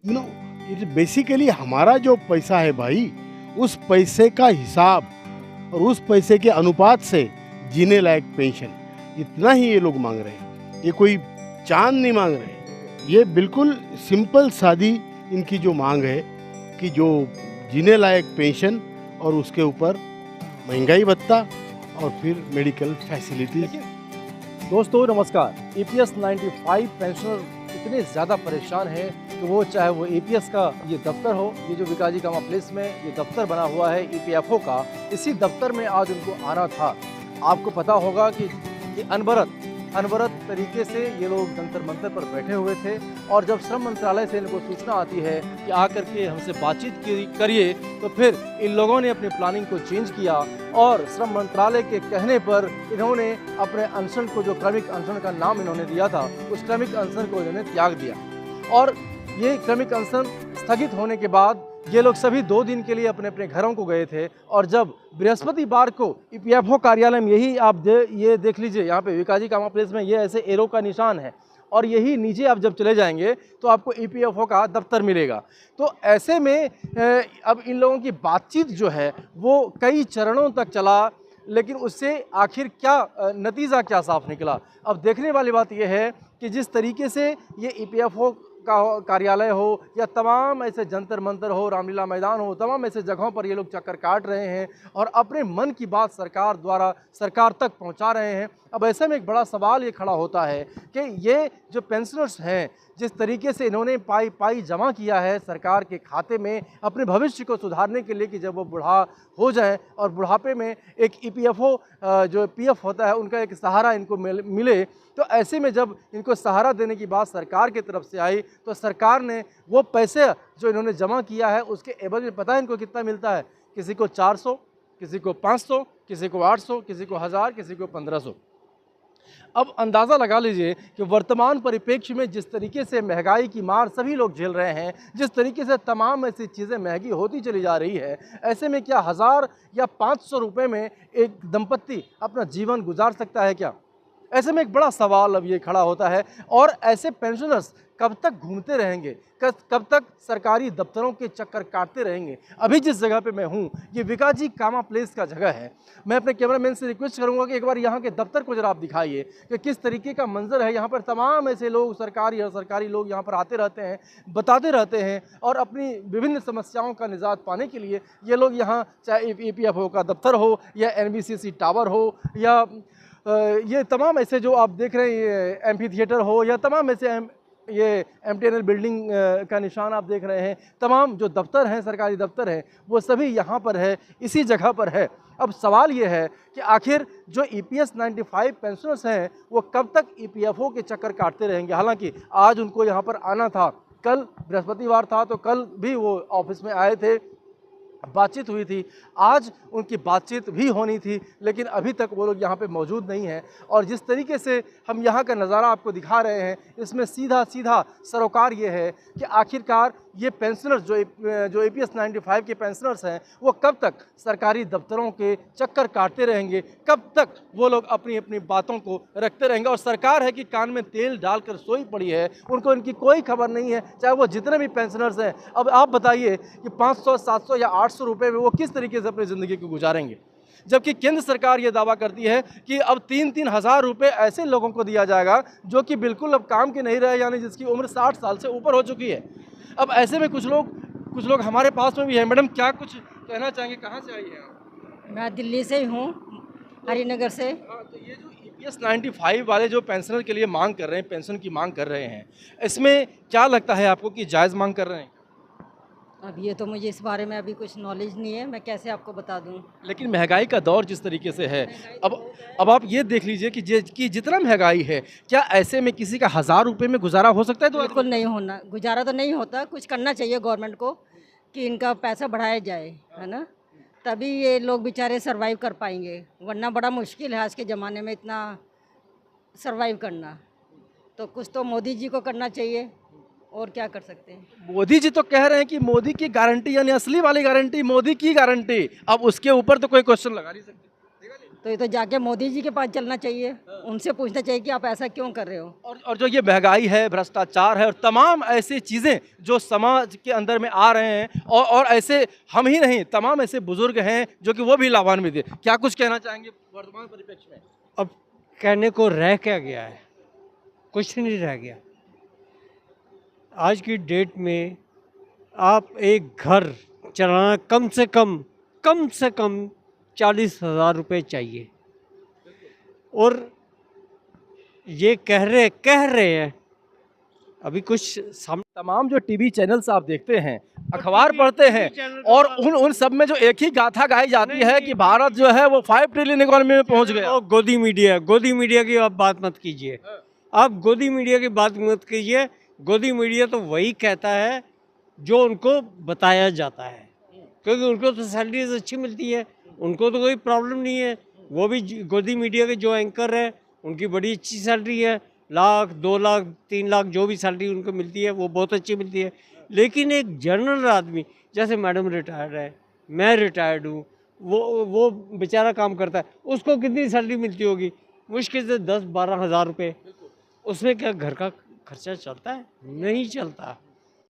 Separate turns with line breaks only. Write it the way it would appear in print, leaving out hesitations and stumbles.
You know it basically हमारा जो पैसा है भाई, उस पैसे का हिसाब और उस पैसे के अनुपात से जीने लायक पेंशन, इतना ही ये लोग मांग रहे हैं। ये कोई चांद नहीं मांग रहे हैं। ये बिल्कुल सिंपल सादी इनकी जो मांग है कि जो जीने लायक पेंशन और उसके ऊपर महंगाई भत्ता और फिर मेडिकल फैसिलिटीज।
दोस्तों नमस्कार। EPS 95 पेंशनर इतने ज़्यादा परेशान हैं कि वो चाहे वो EPS का ये दफ्तर हो, ये जो विकाजी कामा प्लेस में ये दफ्तर बना हुआ है EPFO का, इसी दफ्तर में आज उनको आना था। आपको पता होगा कि अनवरत तरीके से ये लोग जंतर मंतर पर बैठे हुए थे और जब श्रम मंत्रालय से इनको सूचना आती है कि आकर के हमसे बातचीत करिए, तो फिर इन लोगों ने अपनी प्लानिंग को चेंज किया और श्रम मंत्रालय के कहने पर इन्होंने अपने अनशन को, जो क्रमिक अनशन का नाम इन्होंने दिया था, उस क्रमिक अनशन को इन्होंने त्याग दिया। और ये क्रमिक अनशन स्थगित होने के बाद ये लोग सभी 2 दिन के लिए अपने अपने घरों को गए थे। और जब बृहस्पतिवार को EPFO कार्यालय में, यही आप ये देख लीजिए, यहाँ पे विकाजी कामा प्लेस में ये ऐसे एरो का निशान है और यही नीचे आप जब चले जाएंगे तो आपको EPFO का दफ्तर मिलेगा। तो ऐसे में अब इन लोगों की बातचीत जो है वो कई चरणों तक चला, लेकिन उससे आखिर क्या नतीजा क्या साफ निकला। अब देखने वाली बात यह है कि जिस तरीके से ये EPFO का कार्यालय हो या तमाम ऐसे जंतर मंतर हो, रामलीला मैदान हो, तमाम ऐसे जगहों पर ये लोग चक्कर काट रहे हैं और अपने मन की बात सरकार तक पहुंचा रहे हैं। अब ऐसे में एक बड़ा सवाल ये खड़ा होता है कि ये जो पेंशनर्स हैं, जिस तरीके से इन्होंने पाई जमा किया है सरकार के खाते में अपने भविष्य को सुधारने के लिए कि जब वो बूढ़ा हो जाए और बुढ़ापे में एक EPFO जो PF होता है उनका एक सहारा इनको मिले, तो ऐसे में जब इनको सहारा देने की बात सरकार की तरफ से आई तो सरकार ने वो पैसे जो इन्होंने जमा किया है उसके एवज में पता है इनको कितना मिलता है? किसी को 400, किसी को 500, किसी को 800, किसी को 1000, किसी को 1500। अब अंदाज़ा लगा लीजिए कि वर्तमान परिप्रेक्ष्य में जिस तरीके से महंगाई की मार सभी लोग झेल रहे हैं, जिस तरीके से तमाम ऐसी चीज़ें महंगी होती चली जा रही है, ऐसे में क्या 1000 या 500 रुपये में एक दंपत्ति अपना जीवन गुजार सकता है क्या? ऐसे में एक बड़ा सवाल अब ये खड़ा होता है। और ऐसे पेंशनर्स कब तक घूमते रहेंगे, कब तक सरकारी दफ्तरों के चक्कर काटते रहेंगे? अभी जिस जगह पे मैं हूँ ये विकाजी कामा प्लेस का जगह है। मैं अपने कैमरामैन से रिक्वेस्ट करूँगा कि एक बार यहाँ के दफ्तर को जरा आप दिखाइए कि किस तरीके का मंजर है। यहाँ पर तमाम ऐसे लोग, सरकारी लोग यहाँ पर आते रहते हैं, बताते रहते हैं और अपनी विभिन्न समस्याओं का निजात पाने के लिए ये लोग यहाँ, चाहे EPFO का दफ्तर हो या NBCC टावर हो या ये तमाम ऐसे जो आप देख रहे हैं, ये एम्फी थिएटर हो या तमाम ऐसे ये MTNL बिल्डिंग का निशान आप देख रहे हैं, तमाम जो दफ्तर हैं, सरकारी दफ्तर हैं, वो सभी यहाँ पर है, इसी जगह पर है। अब सवाल ये है कि आखिर जो EPS 95 पेंशनर्स हैं वो कब तक EPFO के चक्कर काटते रहेंगे? हालांकि आज उनको यहाँ पर आना था, कल बृहस्पतिवार था तो कल भी वो ऑफिस में आए थे, बातचीत हुई थी, आज उनकी बातचीत भी होनी थी, लेकिन अभी तक वो लोग यहाँ पे मौजूद नहीं हैं। और जिस तरीके से हम यहाँ का नज़ारा आपको दिखा रहे हैं, इसमें सीधा सरोकार ये है कि आखिरकार ये पेंशनर्स जो EPS 95 के पेंशनर्स हैं वो कब तक सरकारी दफ्तरों के चक्कर काटते रहेंगे, कब तक वो लोग अपनी अपनी बातों को रखते रहेंगे। और सरकार है कि कान में तेल डालकर सोई पड़ी है, उनको इनकी कोई खबर नहीं है, चाहे वो जितने भी पेंशनर्स हैं। अब आप बताइए कि 500, 700 या 800 रुपये में वो किस तरीके से अपनी ज़िंदगी को गुजारेंगे, जबकि केंद्र सरकार ये दावा करती है कि अब 3-3 हज़ार रुपये ऐसे लोगों को दिया जाएगा जो कि बिल्कुल अब काम के नहीं रहे, यानी जिसकी उम्र 60 साल से ऊपर हो चुकी है। अब ऐसे में कुछ लोग हमारे पास में भी हैं। मैडम, क्या कुछ कहना चाहेंगे? कहाँ से आई हैं आप?
मैं दिल्ली से ही हूँ, हरिनगर से।
हाँ, तो ये जो EPS 95 वाले जो पेंशनर के लिए मांग कर रहे हैं, पेंशन की मांग कर रहे हैं, इसमें क्या लगता है आपको कि जायज़ मांग कर रहे हैं?
अब ये तो मुझे इस बारे में अभी कुछ नॉलेज नहीं है, मैं कैसे आपको बता दूँ।
लेकिन महंगाई का दौर जिस तरीके से है, अब आप ये देख लीजिए कि जितना महंगाई है, क्या ऐसे में किसी का 1000 रुपये में गुजारा हो सकता है? तो
बिल्कुल नहीं होना, गुजारा तो नहीं होता। कुछ करना चाहिए गवर्नमेंट को कि इनका पैसा बढ़ाया जाए, है ना, तभी ये लोग बेचारे सर्वाइव कर पाएंगे, वरना बड़ा मुश्किल है आज के ज़माने में इतना सर्वाइव करना। तो कुछ तो मोदी जी को करना चाहिए, और क्या कर सकते हैं।
मोदी जी तो कह रहे हैं कि मोदी की गारंटी, यानी असली वाली गारंटी, मोदी की गारंटी। अब उसके ऊपर तो कोई क्वेश्चन लगा नहीं सकते।
तो ये तो जाके मोदी जी के पास चलना चाहिए, उनसे पूछना चाहिए कि आप ऐसा क्यों कर रहे हो।
और जो ये महंगाई है, भ्रष्टाचार है और तमाम ऐसी चीज़ें जो समाज के अंदर में आ रहे हैं, और ऐसे हम ही नहीं, तमाम ऐसे बुजुर्ग हैं जो कि वो भी लाभान्वित है। क्या कुछ कहना चाहेंगे वर्तमान परिप्रेक्ष्य में?
अब कहने को रह क्या गया है, कुछ नहीं रह गया। आज की डेट में आप एक घर चलाना कम से कम 40,000 रुपये चाहिए, और ये कह रहे हैं अभी कुछ
तमाम जो टीवी चैनल्स आप देखते हैं, अखबार पढ़ते हैं, और उन सब में जो एक ही गाथा गाई जाती है कि भारत जो है वो 5 ट्रिलियन इकोनॉमी में पहुंच गया।
गोदी मीडिया की आप बात मत कीजिए, आप गोदी मीडिया की बात मत कीजिए। गोदी मीडिया तो वही कहता है जो उनको बताया जाता है, क्योंकि उनको तो सैलरीज अच्छी मिलती है, उनको तो कोई प्रॉब्लम नहीं है। वो भी गोदी मीडिया के जो एंकर हैं उनकी बड़ी अच्छी सैलरी है, 1,00,000, 2,00,000, 3,00,000 जो भी सैलरी उनको मिलती है वो बहुत अच्छी मिलती है। लेकिन एक जनरल आदमी, जैसे मैडम रिटायर्ड है, मैं रिटायर्ड हूँ, वो बेचारा काम करता है, उसको कितनी सैलरी मिलती होगी? मुश्किल से 10-12 हज़ार रुपये। उसमें क्या घर का खर्चा चलता है? नहीं चलता।